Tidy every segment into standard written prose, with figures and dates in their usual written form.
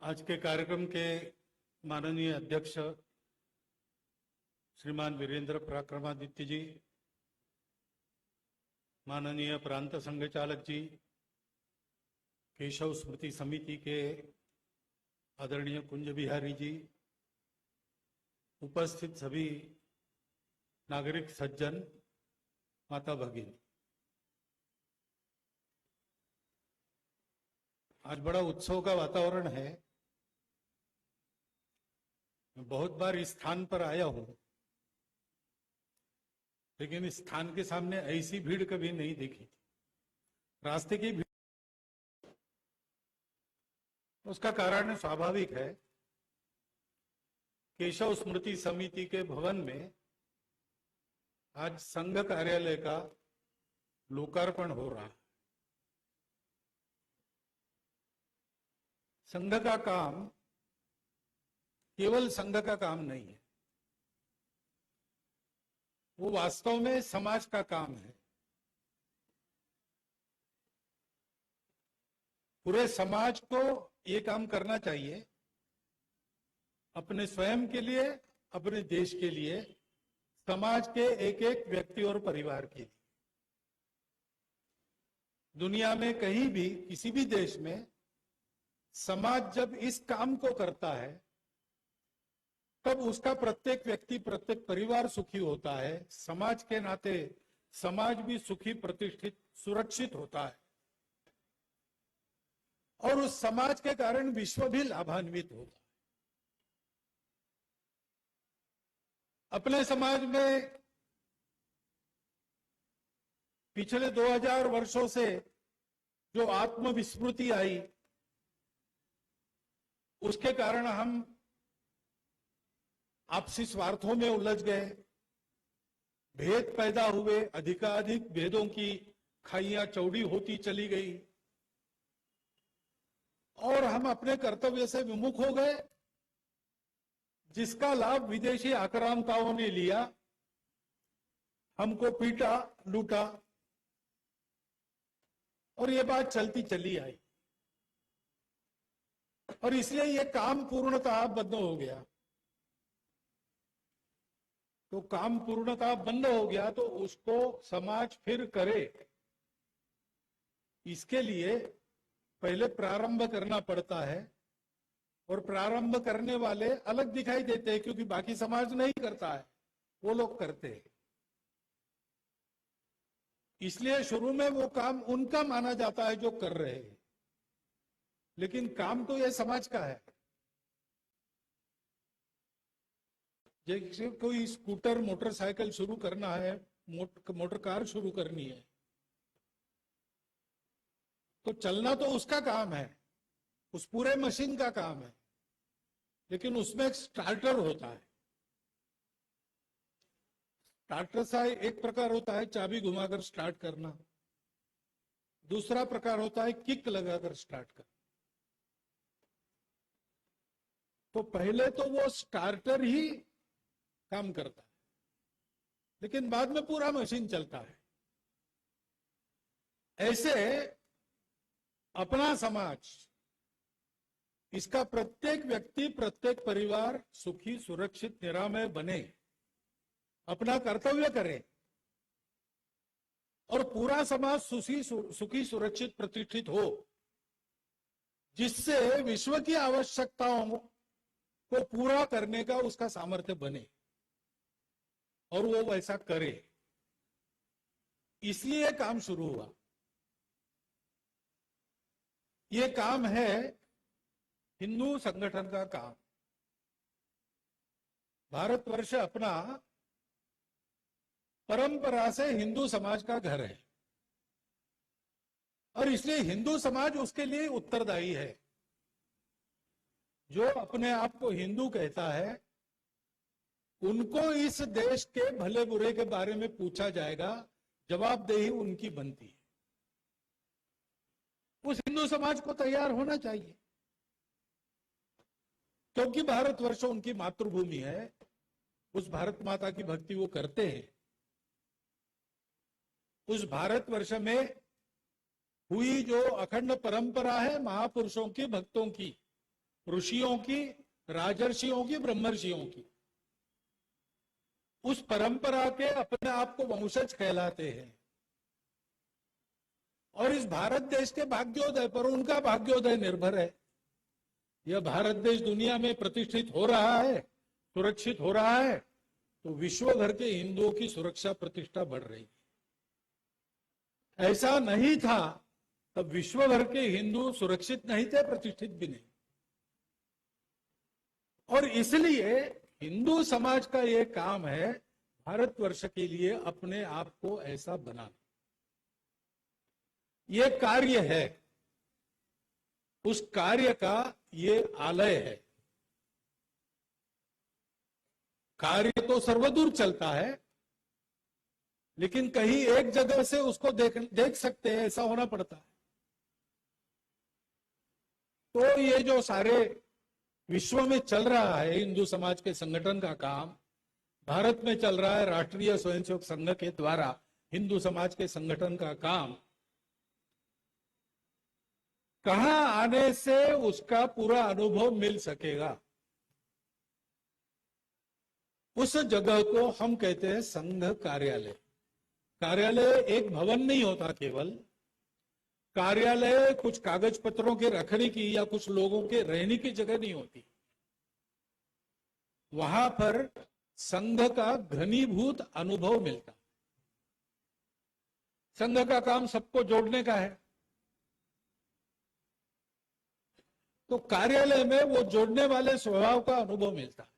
आज के कार्यक्रम के माननीय अध्यक्ष श्रीमान वीरेंद्र पराक्रमादित्य जी, माननीय प्रांत संघ चालक जी, केशव स्मृति समिति के आदरणीय कुंज बिहारी जी, उपस्थित सभी नागरिक सज्जन, माता भगिनी, आज बड़ा उत्सव का वातावरण है। मैं बहुत बार इस स्थान पर आया हूं, लेकिन इस स्थान के सामने ऐसी भीड़ कभी नहीं देखी थी। रास्ते की भीड़, उसका कारण स्वाभाविक है। केशव स्मृति समिति के भवन में आज संघ कार्यालय का लोकार्पण हो रहा है। संघ का काम केवल संघ का काम नहीं है, वो वास्तव में समाज का काम है। पूरे समाज को ये काम करना चाहिए, अपने स्वयं के लिए, अपने देश के लिए, समाज के एक एक व्यक्ति और परिवार के लिए। दुनिया में कहीं भी, किसी भी देश में समाज जब इस काम को करता है, तब उसका प्रत्येक व्यक्ति, प्रत्येक परिवार सुखी होता है। समाज के नाते समाज भी सुखी, प्रतिष्ठित, सुरक्षित होता है और उस समाज के कारण विश्व भी लाभान्वित होता है। अपने समाज में पिछले 2000 वर्षों से जो आत्मविस्मृति आई, उसके कारण हम आपसी स्वार्थों में उलझ गए, भेद पैदा हुए, अधिकाधिक भेदों की खाइयां चौड़ी होती चली गई और हम अपने कर्तव्य से विमुख हो गए, जिसका लाभ विदेशी आक्रांताओं ने लिया, हमको पीटा, लूटा और ये बात चलती चली आई और इसलिए ये काम पूर्णतः बंद हो गया। तो काम पूर्णतः बंद हो गया तो उसको समाज फिर करे, इसके लिए पहले प्रारंभ करना पड़ता है और प्रारंभ करने वाले अलग दिखाई देते हैं, क्योंकि बाकी समाज नहीं करता है, वो लोग करते हैं। इसलिए शुरू में वो काम उनका माना जाता है जो कर रहे हैं, लेकिन काम तो ये समाज का है। जैसे कोई स्कूटर, मोटरसाइकिल शुरू करना है, मोटर कार शुरू करनी है, तो चलना तो उसका काम है, उस पूरे मशीन का काम है, लेकिन उसमें एक स्टार्टर होता है। स्टार्टर सा एक प्रकार होता है चाबी घुमाकर स्टार्ट करना, दूसरा प्रकार होता है किक लगाकर स्टार्ट करना। तो पहले तो वो स्टार्टर ही काम करता है, लेकिन बाद में पूरा मशीन चलता है। ऐसे अपना समाज, इसका प्रत्येक व्यक्ति, प्रत्येक परिवार सुखी, सुरक्षित, निरामय बने, अपना कर्तव्य करे और पूरा समाज सुखी, सुरक्षित, प्रतिष्ठित हो, जिससे विश्व की आवश्यकताओं को पूरा करने का उसका सामर्थ्य बने और वो वैसा करे। इसलिए काम शुरू हुआ। ये काम है हिंदू संगठन का काम। भारतवर्ष अपना परंपरा से हिंदू समाज का घर है और इसलिए हिंदू समाज उसके लिए उत्तरदायी है। जो अपने आप को हिंदू कहता है, उनको इस देश के भले बुरे के बारे में पूछा जाएगा, जवाबदेही उनकी बनती है। उस हिंदू समाज को तैयार होना चाहिए, क्योंकि भारतवर्ष उनकी मातृभूमि है, उस भारत माता की भक्ति वो करते हैं। उस भारतवर्ष में हुई जो अखंड परंपरा है महापुरुषों की, भक्तों की, ऋषियों की, राजर्षियों की, ब्रह्मर्षियों की, उस परंपरा के अपने आप को वंशज कहलाते हैं। और इस भारत देश के भाग्योदय पर उनका भाग्योदय निर्भर है। यह भारत देश दुनिया में प्रतिष्ठित हो रहा है, सुरक्षित हो रहा है, तो विश्व भर के हिंदुओं की सुरक्षा प्रतिष्ठा बढ़ रही है। ऐसा नहीं था तब विश्व भर के हिंदू सुरक्षित नहीं थे, प्रतिष्ठित भी नहीं। और इसलिए हिंदू समाज का यह काम है भारतवर्ष के लिए अपने आप को ऐसा बनाना। यह कार्य है, उस कार्य का ये आलय है। कार्य तो सर्वदूर चलता है, लेकिन कहीं एक जगह से उसको देख सकते हैं, ऐसा होना पड़ता है। तो ये जो सारे विश्व में चल रहा है हिंदू समाज के संगठन का काम, भारत में चल रहा है राष्ट्रीय स्वयंसेवक संघ के द्वारा हिंदू समाज के संगठन का काम, कहां आने से उसका पूरा अनुभव मिल सकेगा, उस जगह को हम कहते हैं संघ कार्यालय। कार्यालय एक भवन नहीं होता केवल, कार्यालय कुछ कागज पत्रों के रखने की या कुछ लोगों के रहने की जगह नहीं होती। वहां पर संघ का घनीभूत अनुभव मिलता। संघ का काम सबको जोड़ने का है, तो कार्यालय में वो जोड़ने वाले स्वभाव का अनुभव मिलता है।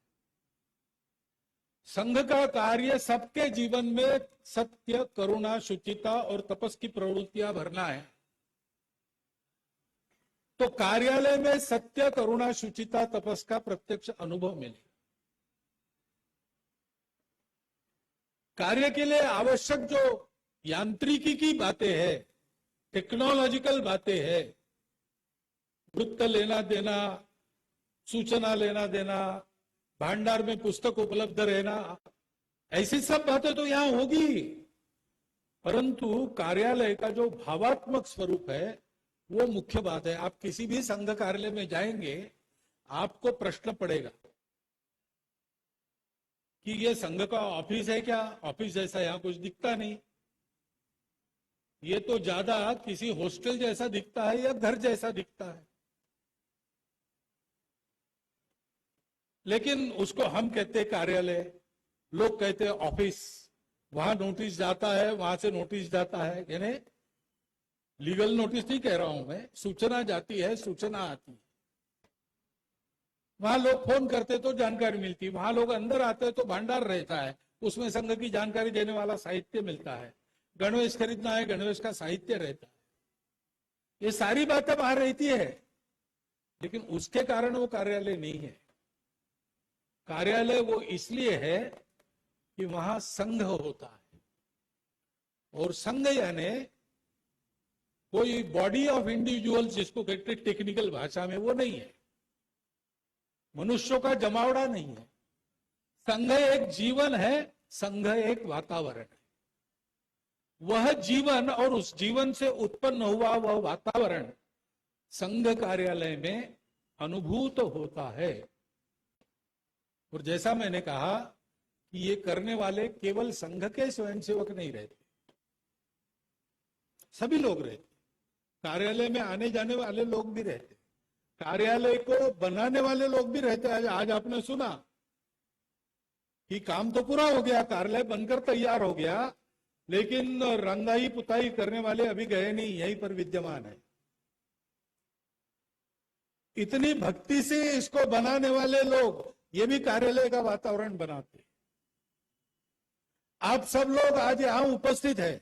संघ का कार्य सबके जीवन में सत्य, करुणा, शुचिता और तपस की प्रवृत्तियां भरना है। तो कार्यालय में सत्य, करुणा, शुचिता, तपस का प्रत्यक्ष अनुभव मिले। कार्य के लिए आवश्यक जो यांत्रिकी की बातें हैं, टेक्नोलॉजिकल बातें हैं, वृत्त लेना देना, सूचना लेना देना, भंडार में पुस्तक उपलब्ध रहना, ऐसी सब बातें तो यहां होगी, परंतु कार्यालय का जो भावात्मक स्वरूप है वो मुख्य बात है। आप किसी भी संघ कार्यालय में जाएंगे, आपको प्रश्न पड़ेगा कि ये संघ का ऑफिस है क्या? ऑफिस जैसा यहां कुछ दिखता नहीं, ये तो ज्यादा किसी हॉस्टल जैसा दिखता है या घर जैसा दिखता है। लेकिन उसको हम कहते हैं कार्यालय, लोग कहते हैं ऑफिस। वहां नोटिस जाता है, वहां से नोटिस जाता है, यानी लीगल नोटिस नहीं कह रहा हूं मैं, सूचना जाती है, सूचना आती है। वहां लोग फोन करते तो जानकारी मिलती, वहां लोग अंदर आते तो भंडार रहता है, उसमें संघ की जानकारी देने वाला साहित्य मिलता है। गणवेश खरीदना है, गणवेश का साहित्य रहता है। ये सारी बातें बाहर रहती है, लेकिन उसके कारण वो कार्यालय नहीं है। कार्यालय वो इसलिए है कि वहां संघ होता है, और संघ यानी कोई बॉडी ऑफ इंडिविजुअल्स जिसको कहते हैं टेक्निकल भाषा में, वो नहीं है, मनुष्यों का जमावड़ा नहीं है। संघ एक जीवन है, संघ एक वातावरण है। वह जीवन और उस जीवन से उत्पन्न हुआ वह वातावरण संघ कार्यालय में अनुभूत होता है। और जैसा मैंने कहा कि ये करने वाले केवल संघ के स्वयंसेवक नहीं रहते, सभी लोग रहते, कार्यालय में आने जाने वाले लोग भी रहते, कार्यालय को बनाने वाले लोग भी रहते हैं। आज आपने सुना कि काम तो पूरा हो गया, कार्यालय बनकर तैयार हो गया, लेकिन रंगाई पुताई करने वाले अभी गए नहीं, यहीं पर विद्यमान है। इतनी भक्ति से इसको बनाने वाले लोग ये भी कार्यालय का वातावरण बनाते। आप सब लोग आज यहां उपस्थित है,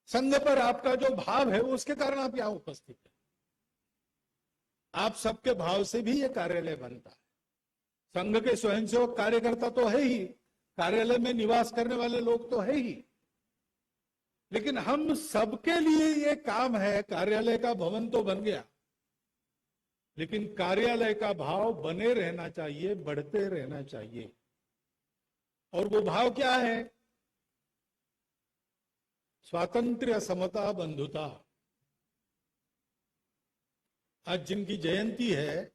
संघ पर आपका जो भाव है उसके कारण आप यहां उपस्थित है। आप सबके भाव से भी ये कार्यालय बनता है। संघ के स्वयंसेवक कार्यकर्ता तो है ही, कार्यालय में निवास करने वाले लोग तो है ही, लेकिन हम सबके लिए ये काम है। कार्यालय का भवन तो बन गया, लेकिन कार्यालय का भाव बने रहना चाहिए, बढ़ते रहना चाहिए। और वो भाव क्या है? स्वातंत्र्य, समता, बंधुता। आज जिनकी जयंती है,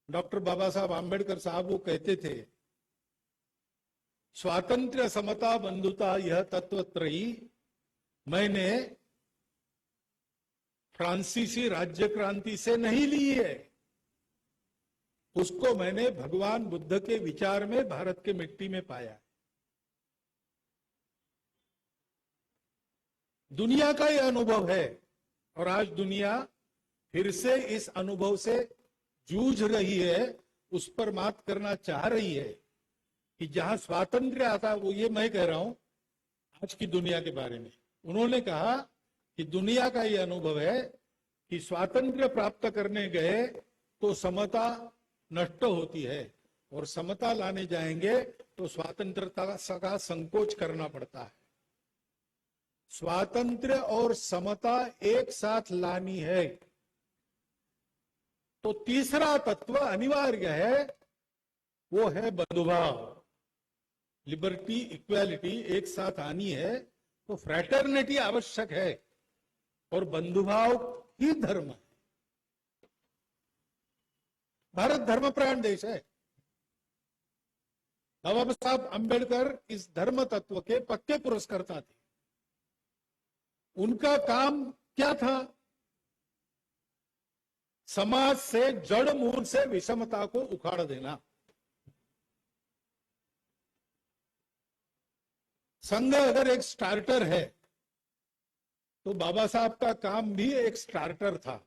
डॉक्टर बाबा साहब आंबेडकर साहब, वो कहते थे, स्वातंत्र्य, समता, बंधुता यह तत्वत्रयी मैंने फ्रांसीसी राज्य क्रांति से नहीं ली है, उसको मैंने भगवान बुद्ध के विचार में भारत के मिट्टी में पाया है। दुनिया का यह अनुभव है और आज दुनिया फिर से इस अनुभव से जूझ रही है, उस पर मात करना चाह रही है कि जहां स्वातंत्र्य आता, वो ये मैं कह रहा हूं आज की दुनिया के बारे में। उन्होंने कहा कि दुनिया का ये अनुभव है कि स्वातंत्र्य प्राप्त करने गए तो समता नष्ट होती है और समता लाने जाएंगे तो स्वतंत्रता का संकोच करना पड़ता है। स्वातंत्र्य और समता एक साथ लानी है तो तीसरा तत्व अनिवार्य है, वो है बंधुभाव। लिबर्टी, इक्वालिटी एक साथ आनी है तो फ्रैटर्निटी आवश्यक है और बंधुभाव ही धर्म है। भारत धर्मप्राण देश है। बाबा साहब अंबेडकर इस धर्म तत्व के पक्के पुरस्कर्ता थे। उनका काम क्या था? समाज से जड़ मूल से विषमता को उखाड़ देना। संघ अगर एक स्टार्टर है तो बाबा साहब का काम भी एक स्टार्टर था।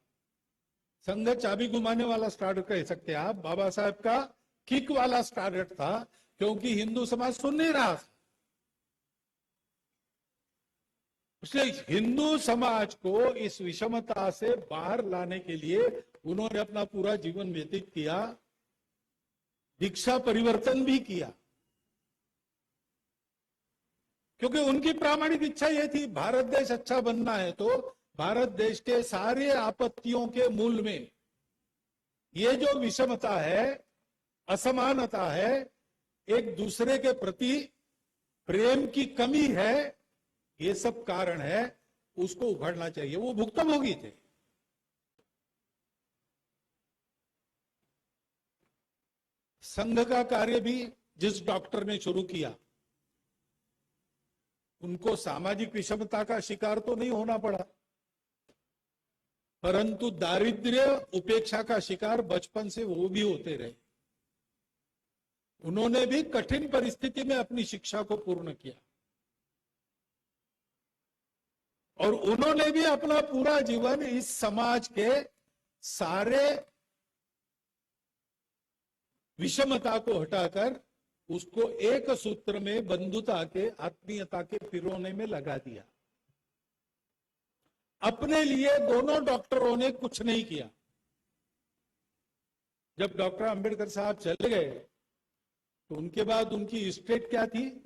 संघ चाबी घुमाने वाला स्टार्टर कह सकते हैं आप, बाबा साहब का किक वाला स्टार्टर था, क्योंकि हिंदू समाज सुन नहीं रहा था। इसलिए हिंदू समाज को इस विषमता से बाहर लाने के लिए उन्होंने अपना पूरा जीवन व्यतीत किया, दीक्षा परिवर्तन भी किया, क्योंकि उनकी प्रामाणिक इच्छा यह थी, भारत देश अच्छा बनना है तो भारत देश के सारे आपत्तियों के मूल में ये जो विषमता है, असमानता है, एक दूसरे के प्रति प्रेम की कमी है, ये सब कारण है, उसको उखाड़ना चाहिए। वो भुक्तभोगी थे। संघ का कार्य भी जिस डॉक्टर ने शुरू किया, उनको सामाजिक विषमता का शिकार तो नहीं होना पड़ा, परंतु दारिद्र्य, उपेक्षा का शिकार बचपन से वो भी होते रहे। उन्होंने भी कठिन परिस्थिति में अपनी शिक्षा को पूर्ण किया और उन्होंने भी अपना पूरा जीवन इस समाज के सारे विषमता को हटाकर उसको एक सूत्र में बंधुता के, आत्मीयता के पिरोने में लगा दिया। अपने लिए दोनों डॉक्टरों ने कुछ नहीं किया। जब डॉक्टर अंबेडकर साहब चले गए तो उनके बाद उनकी स्टेट क्या थी?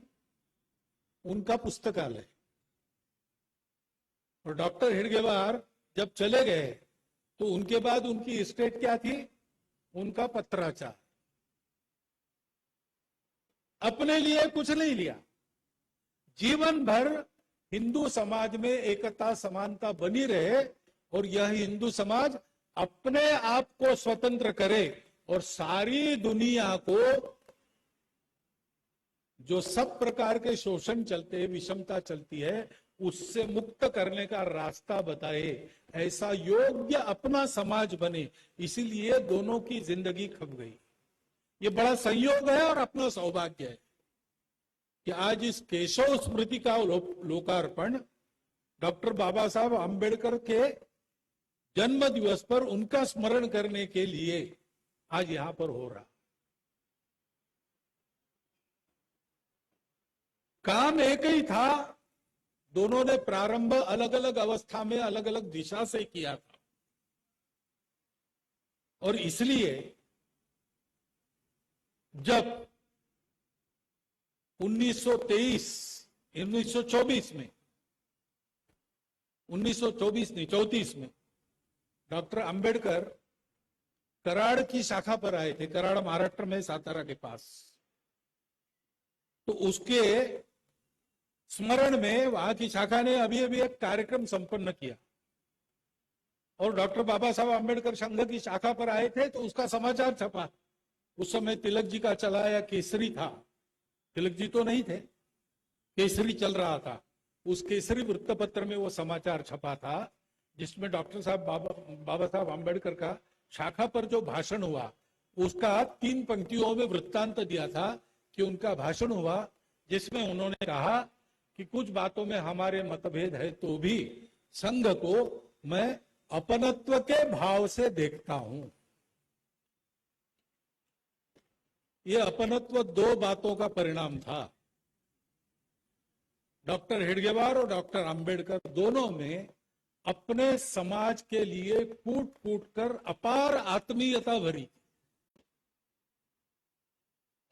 उनका पुस्तकालय। और डॉक्टर हेडगेवार जब चले गए तो उनके बाद उनकी स्टेट क्या थी? उनका पत्राचार। अपने लिए कुछ नहीं लिया। जीवन भर हिंदू समाज में एकता, समानता बनी रहे और यह हिंदू समाज अपने आप को स्वतंत्र करे और सारी दुनिया को जो सब प्रकार के शोषण चलते हैं, विषमता चलती है, उससे मुक्त करने का रास्ता बताए, ऐसा योग्य अपना समाज बने। इसीलिए दोनों की जिंदगी खप गई। ये बड़ा संयोग है और अपना सौभाग्य है कि आज इस केशव स्मृति का लोकार्पण डॉक्टर बाबा साहब आंबेडकर के जन्म दिवस पर उनका स्मरण करने के लिए आज यहां पर हो रहा। काम एक ही था, दोनों ने प्रारंभ अलग अलग अवस्था में अलग अलग दिशा से किया था और इसलिए जब 1934 में डॉक्टर अंबेडकर कराड़ की शाखा पर आए थे, कराड़ महाराष्ट्र में, सातारा के पास, तो उसके स्मरण में वहां की शाखा ने अभी अभी एक कार्यक्रम संपन्न किया और डॉक्टर बाबा साहब आम्बेडकर संघ की शाखा पर आए थे तो उसका समाचार छपा। उस समय तिलक जी का चलाया केसरी था, तिलक जी तो नहीं थे, केसरी चल रहा था। उस केसरी वृत्तपत्र में वो समाचार छपा था जिसमें डॉक्टर साहब बाबा साहब आम्बेडकर का शाखा पर जो भाषण हुआ उसका 3 पंक्तियों में वृत्तांत दिया था कि उनका भाषण हुआ जिसमें उन्होंने कहा कि कुछ बातों में हमारे मतभेद है तो भी संघ को मैं अपनत्व के भाव से देखता हूं। यह अपनत्व 2 बातों का परिणाम था। डॉक्टर हेडगेवार और डॉक्टर आम्बेडकर दोनों में अपने समाज के लिए कूट कूट कर अपार आत्मीयता भरी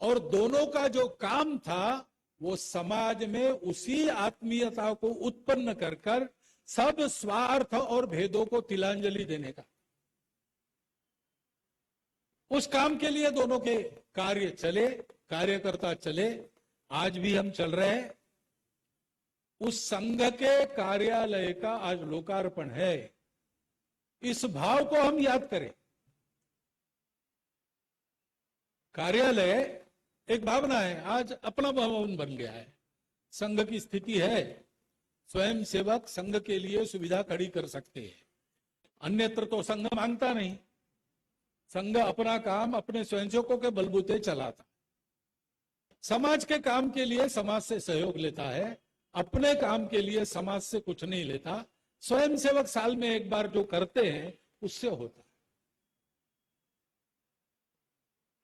और दोनों का जो काम था वो समाज में उसी आत्मीयता को उत्पन्न कर कर सब स्वार्थ और भेदों को तिलांजलि देने का। उस काम के लिए दोनों के कार्य चले, कार्यकर्ता चले, आज भी हम चल रहे हैं। उस संघ के कार्यालय का आज लोकार्पण है। इस भाव को हम याद करें। कार्यालय एक भावना है, आज अपना भवन बन गया है। संघ की स्थिति है स्वयं सेवक संघ के लिए सुविधा खड़ी कर सकते हैं, अन्यत्र तो संघ मांगता नहीं। संघ अपना काम अपने स्वयंसेवकों के बलबूते चलाता, समाज के काम के लिए समाज से सहयोग लेता है, अपने काम के लिए समाज से कुछ नहीं लेता। स्वयंसेवक साल में एक बार जो करते हैं उससे होता है।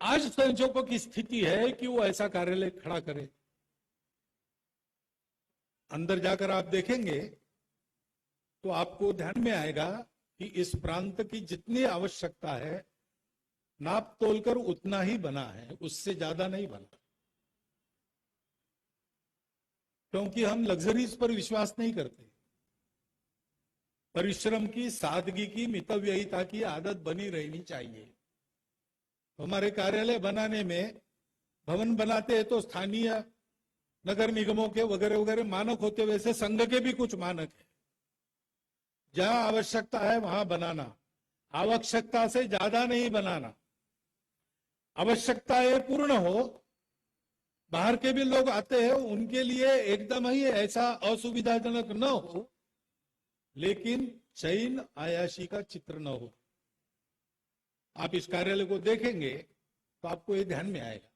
आज स्वयंसेवकों की स्थिति है कि वो ऐसा कार्यालय खड़ा करे। अंदर जाकर आप देखेंगे तो आपको ध्यान में आएगा कि इस प्रांत की जितनी आवश्यकता है नाप तोलकर उतना ही बना है, उससे ज्यादा नहीं बना, क्योंकि हम लग्जरीज पर विश्वास नहीं करते। परिश्रम की, सादगी की, मितव्ययिता की आदत बनी रहनी चाहिए। हमारे कार्यालय बनाने में, भवन बनाते हैं तो स्थानीय नगर निगमों के वगैरह वगैरह मानक होते, वैसे संघ के भी कुछ मानक है। जहां आवश्यकता है वहां बनाना, आवश्यकता से ज्यादा नहीं बनाना। आवश्यकता पूर्ण हो, बाहर के भी लोग आते हैं उनके लिए एकदम ही ऐसा असुविधाजनक न हो, लेकिन चैन आयाशी का चित्र न हो। आप इस कार्यालय को देखेंगे तो आपको ये ध्यान में आएगा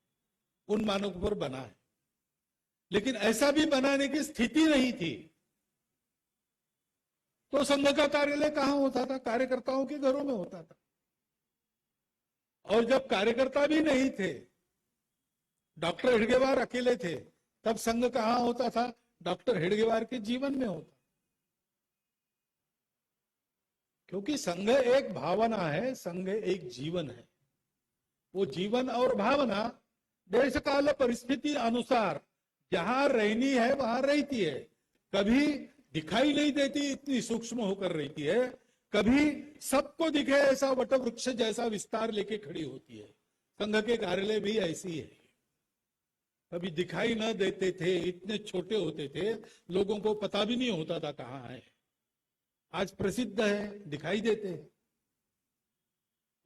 उन मानकों पर बना है। लेकिन ऐसा भी बनाने की स्थिति नहीं थी तो संघ का कार्यालय कहां होता था? कार्यकर्ताओं के घरों में होता था। और जब कार्यकर्ता भी नहीं थे, डॉक्टर हेडगेवार अकेले थे, तब संघ कहां होता था? डॉक्टर हेडगेवार के जीवन में होता। क्योंकि संघ एक भावना है, संघ एक जीवन है। वो जीवन और भावना देश काल परिस्थिति अनुसार जहां रहनी है वहां रहती है। कभी दिखाई नहीं देती, इतनी सूक्ष्म होकर रहती है, कभी सबको दिखे ऐसा वटवृक्ष जैसा विस्तार लेके खड़ी होती है। संघ के कार्यालय भी ऐसी है, कभी दिखाई न देते थे, इतने छोटे होते थे, लोगों को पता भी नहीं होता था कहां है। आज प्रसिद्ध है, दिखाई देते हैं,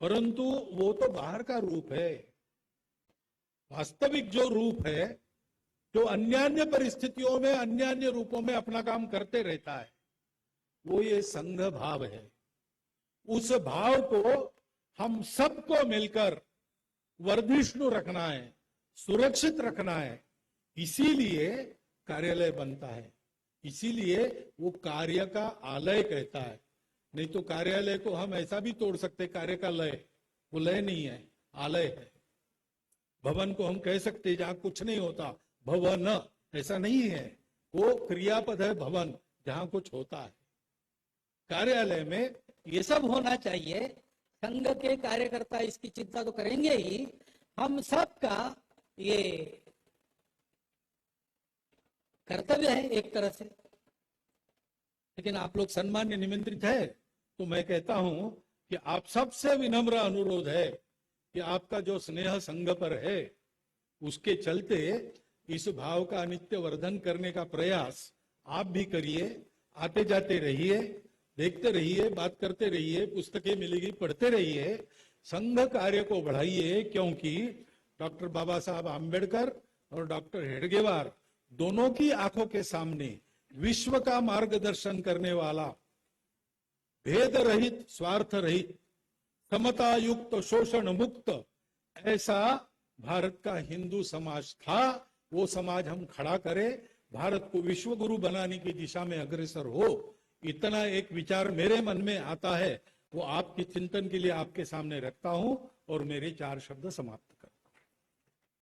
परंतु वो तो बाहर का रूप है। वास्तविक जो रूप है, जो अन्यान्य परिस्थितियों में, अन्यान्य रूपों में अपना काम करते रहता है, वो ये संघ भाव है। उस भाव को हम सबको मिलकर वर्धिष्णु रखना है, सुरक्षित रखना है। इसीलिए कार्यालय बनता है, इसीलिए वो कार्य का आलय कहता है। नहीं तो कार्यालय को हम ऐसा भी तोड़ सकते, कार्य का लय, वो लय नहीं है, आलय है। भवन को हम कह सकते जहां कुछ नहीं होता, भवन, ऐसा नहीं है, वो क्रियापद है भवन, जहां कुछ होता है। कार्यालय में ये सब होना चाहिए। संघ के कार्यकर्ता इसकी चिंता तो करेंगे ही, हम सबका ये कर्तव्य है एक तरह से। लेकिन आप लोग सम्मान्य निमंत्रित है, तो मैं कहता हूं कि आप सबसे विनम्र अनुरोध है कि आपका जो स्नेह संघ पर है, उसके चलते इस भाव का नित्य वर्धन करने का प्रयास आप भी करिए, आते जाते रहिए। देखते रहिए, बात करते रहिए, पुस्तकें मिलेगी पढ़ते रहिए, संघ कार्य को बढ़ाइए, क्योंकि डॉक्टर बाबा साहब आम्बेडकर और डॉक्टर हेडगेवार दोनों की आंखों के सामने विश्व का मार्गदर्शन करने वाला, भेद रहित, स्वार्थ रहित, समता युक्त, शोषण मुक्त ऐसा भारत का हिंदू समाज था। वो समाज हम खड़ा करें, भारत को विश्व गुरु बनाने की दिशा में अग्रसर हो, इतना एक विचार मेरे मन में आता है, वो आपके चिंतन के लिए आपके सामने रखता हूं और मेरे 4 शब्द समाप्त।